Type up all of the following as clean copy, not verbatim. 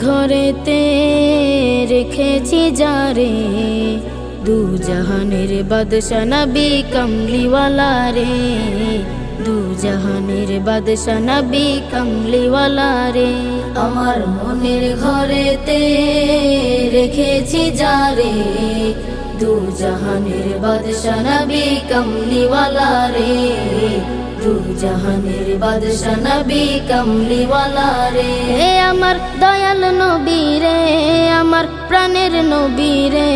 ঘরেতে রেখেছি যারে, দু জাহানের বাদশা নবী কমলিওয়ালা রে, দু জাহানের বাদশা নবী কমলিওয়ালা রে। আমার মনের ঘরেতে রেখেছি যারে, দু জাহানের বাদশা নবী কমলিওয়ালা রে, দু জাহানের বাদশা নবী কমলিওয়ালা রে। আমার দয়াল নবী রে, আমার প্রাণের নবী রে,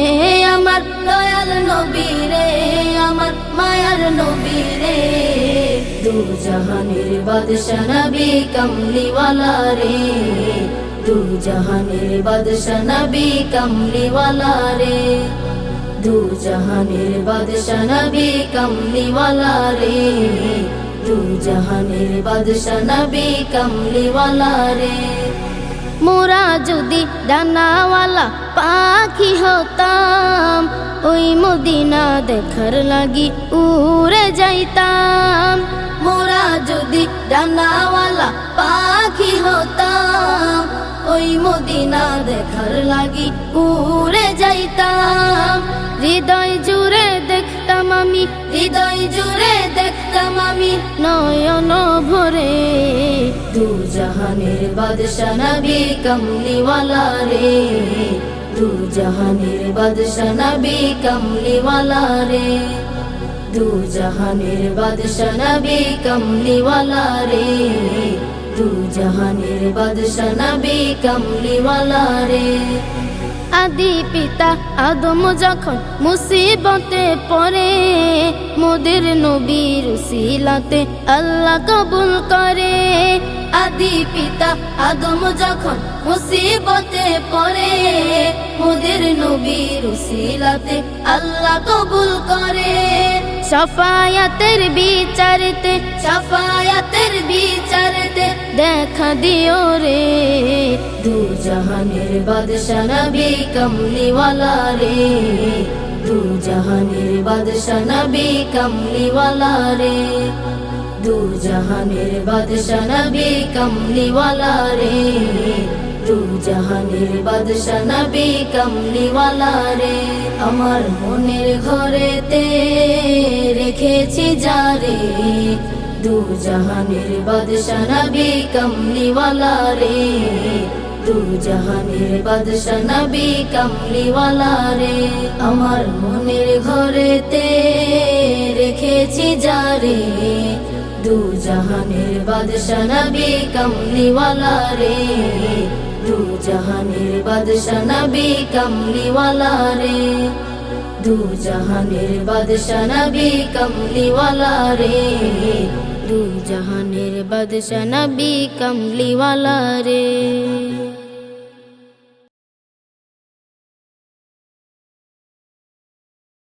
আমার দয়াল নবী রে, আমার মায়ার নবী রে, দু জাহানের বাদশা নবী কমলিওয়ালা রে, দু জাহানের বাদশা নবী কমলিওয়ালা রে, দু জাহানের বাদশা নবী কমলিওয়ালা রে, দু জাহানের বাদশা নবী কমলিওয়ালা রে। মোরা যদি ডানাওয়ালা পাখি হতাম, ওই মদিনা দেখার লাগি উড়ে যাইতাম। মোরা যদি ডানাওয়ালা পাখি হতাম, ওই মদিনা দেখার লাগি উড়ে যাইতাম। হৃদয় জুড়ে দেখতাম আমি, হৃদয় জুড়ে দেখতাম আমি নয়ন ভরে, দু জাহানের বাদশা নবী কমলিওয়ালা রে, দু জাহানের বাদশা নবী কমলিওয়ালা রে, দু জাহানের বাদশা নবী কমলিওয়ালা রে, দু জাহানের বাদশা নবী কমলিওয়ালা রে। আদি পিতা আদম যখন মুসিবতে পড়ে, মোদের নবীর উসিলাতে আল্লাহ কবুল করে। আদি পিতা আদম যখন মুসিবতে পড়ে, মোদের নবীর উসিলাতে আল্লাহ কবুল করে। শাফায়াতের বিচারতে, শাফায়াতের বিচারতে দেখা দিও রে, দু জাহানের বাদশা নবী কমলিওয়ালা রে, দু জাহানের বাদশা নবী কমলিওয়ালা রে, দু জাহানের বাদশা নবী কমলিওয়ালা রে, দু জাহানের বাদশা নবী কমলিওয়ালা রে। আমার মনের ঘরেতে রেখেছি যারে, দু জাহানের বাদশা নবী কমলিওয়ালা রে, দু জাহানের বাদশা নবী কমলিওয়ালা রে। আমার মনের ঘরেতে রেখেছি যারে, দু জাহানের বাদশা নবী কমলিওয়ালা রে, দু জাহানের বাদশা নবী কমলিওয়ালা রে, দু জাহানের বাদশা নবী কমলিওয়ালা রে, দু জাহানের বাদশা নবী কমলিওয়ালা রে।